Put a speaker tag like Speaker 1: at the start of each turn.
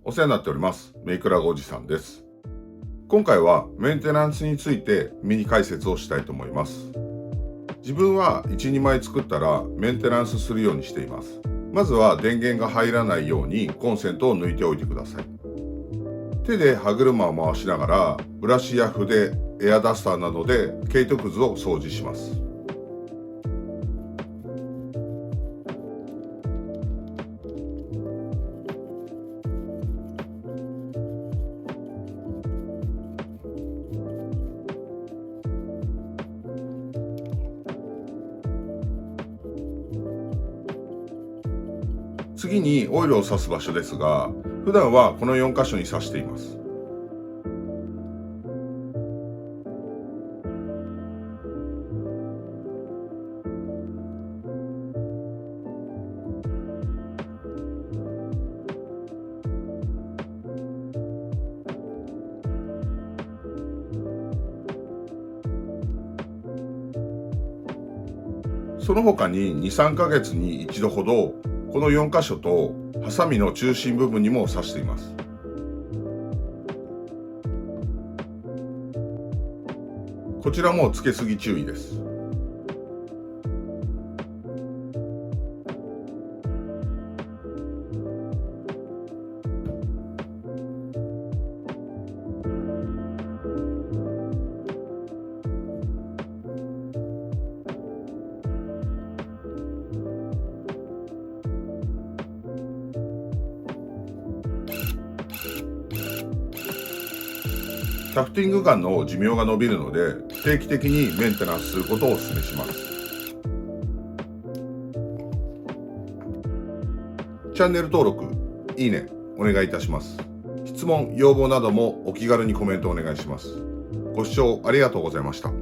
Speaker 1: お世話になっております。メイクラゴおじさんです。今回はメンテナンスについてミニ解説をしたいと思います。自分は1、2枚作ったらメンテナンスするようにしています。まずは電源が入らないようにコンセントを抜いておいてください。手で歯車を回しながらブラシや筆、エアダスターなどで毛糸くずを掃除します。次にオイルを差す場所ですが、普段はこの4箇所に差しています。その他に2、3ヶ月に一度ほどこの4箇所とハサミの中心部分にも刺しています。こちらもつけすぎ注意です。シャフティングガンの寿命が伸びるので、定期的にメンテナンスすることをお勧めします。チャンネル登録、いいね、お願いいたします。質問、要望などもお気軽にコメントお願いします。ご視聴ありがとうございました。